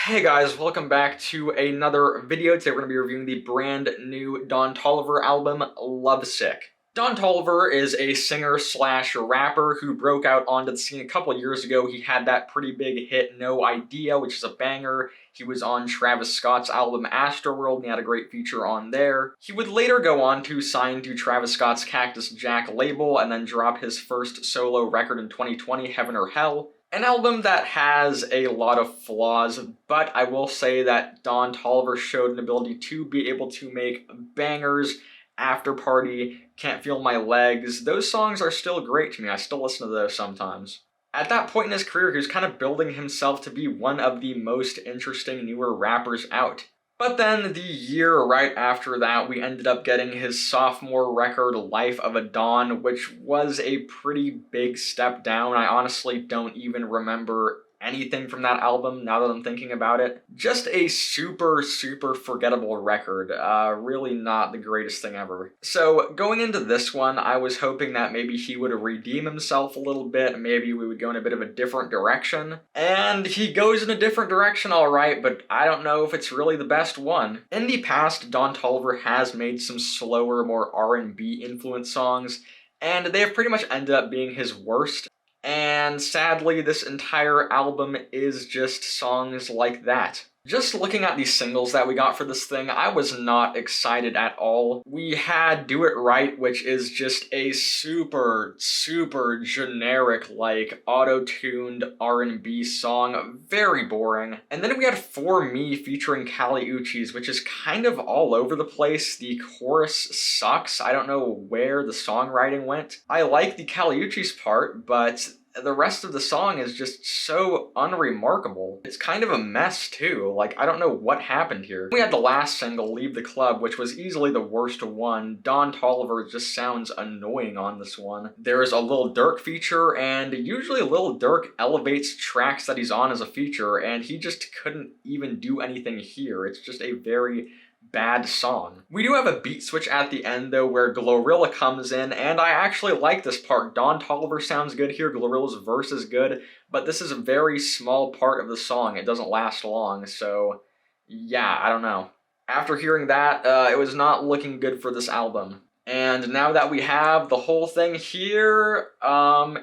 Hey guys, welcome back to another video. Today we're going to be reviewing the brand new Don Toliver album, Lovesick. Don Toliver is a singer slash rapper who broke out onto the scene a couple years ago. He had that pretty big hit, No Idea, which is a banger. He was on Travis Scott's album Astroworld, and he had a great feature on there. He would later go on to sign to Travis Scott's Cactus Jack label and then drop his first solo record in 2020, Heaven or Hell. An album that has a lot of flaws, but I will say that Don Toliver showed an ability to be able to make bangers. After Party, Can't Feel My Legs, those songs are still great to me. I still listen to those sometimes. At that point in his career, he was kind of building himself to be one of the most interesting newer rappers out. But then the year right after that, we ended up getting his sophomore record, Life of a Don, which was a pretty big step down. I honestly don't even remember anything from that album now that I'm thinking about it. Just a super forgettable record. Really not the greatest thing ever. So going into this one, I was hoping that maybe he would redeem himself a little bit. Maybe we would go in a bit of a different direction. And he goes in a different direction, alright, but I don't know if it's really the best one. In the past, Don Toliver has made some slower, more R&B influenced songs, and they have pretty much ended up being his worst. And sadly, this entire album is just songs like that. Just looking at these singles that we got for this thing, I was not excited at all. We had Do It Right, which is just a super generic, like, auto-tuned R&B song. Very boring. And then we had For Me featuring Kali Uchis, which is kind of all over the place. The chorus sucks. I don't know where the songwriting went. I like the Kali Uchis part, but the rest of the song is just so unremarkable. It's kind of a mess too. Like, I don't know what happened here. We had the last single, Leave the Club, which was easily the worst one. Don Toliver just sounds annoying on this one. There is a Lil Durk feature, and usually Lil Durk elevates tracks that he's on as a feature, and he just couldn't even do anything here. It's just a very bad song. We do have a beat switch at the end though where Glorilla comes in, and I actually like this part. Don Toliver sounds good here, Glorilla's verse is good, but this is a very small part of the song. It doesn't last long, so yeah, I don't know. After hearing that, it was not looking good for this album. And now that we have the whole thing here,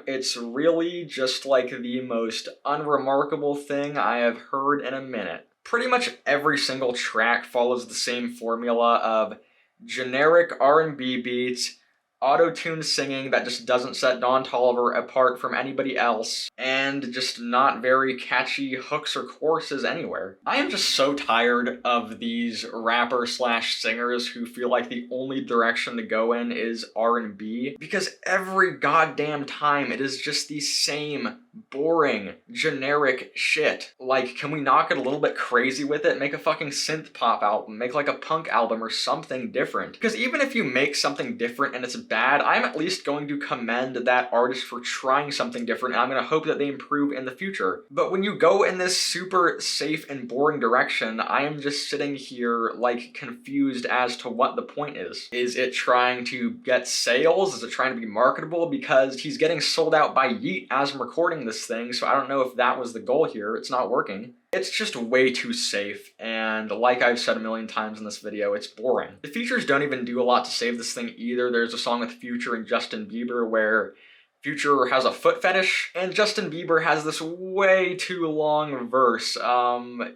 it's really just like the most unremarkable thing I have heard in a minute. Pretty much every single track follows the same formula of generic R&B beats, auto-tuned singing that just doesn't set Don Toliver apart from anybody else, and just not very catchy hooks or choruses anywhere. I am just so tired of these rappers/singers who feel like the only direction to go in is R&B, because every goddamn time it is just the same boring, generic shit. Like, can we knock it a little bit crazy with it? Make a fucking synth pop album, make like a punk album or something different. Because even if you make something different and it's bad, I'm at least going to commend that artist for trying something different, and I'm gonna hope that they improve in the future. But when you go in this super safe and boring direction, I am just sitting here like confused as to what the point is. Is it trying to get sales? Is it trying to be marketable? Because he's getting sold out by Yeet as I'm recording this thing, so I don't know if that was the goal here. It's not working. It's just way too safe, and like I've said a million times in this video, it's boring. The features don't even do a lot to save this thing either. There's a song with Future and Justin Bieber where Future has a foot fetish, and Justin Bieber has this way too long verse.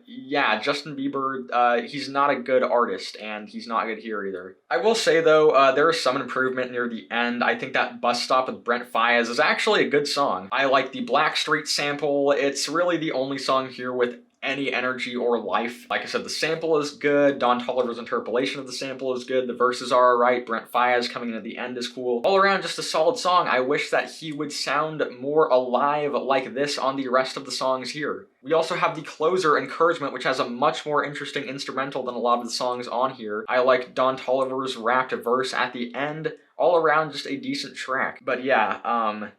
Yeah, Justin Bieber, he's not a good artist, and he's not good here either. I will say though, there is some improvement near the end. I think that Bus Stop with Brent Faiyaz is actually a good song. I like the Blackstreet sample. It's really the only song here with any energy or life. Like I said, the sample is good, Don Toliver's interpolation of the sample is good, the verses are alright, Brent Faiyaz coming in at the end is cool. All around, just a solid song. I wish that he would sound more alive like this on the rest of the songs here. We also have the closer, Encouragement, which has a much more interesting instrumental than a lot of the songs on here. I like Don Toliver's rapped verse at the end. All around, just a decent track. But yeah,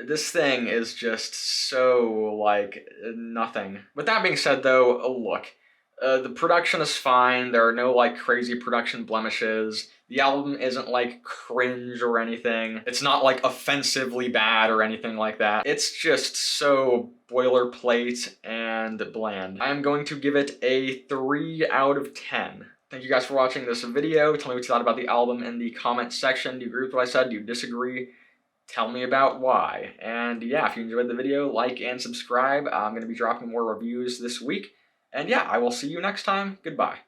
this thing is just so, like, nothing. With that being said, though, look, the production is fine. There are no, like, crazy production blemishes. The album isn't, like, cringe or anything. It's not, like, offensively bad or anything like that. It's just so boilerplate, and and bland. I am going to give it a 3 out of 10. Thank you guys for watching this video. Tell me what you thought about the album in the comment section. Do you agree with what I said? Do you disagree? Tell me about why. And yeah, if you enjoyed the video, like and subscribe. I'm going to be dropping more reviews this week. And yeah, I will see you next time. Goodbye.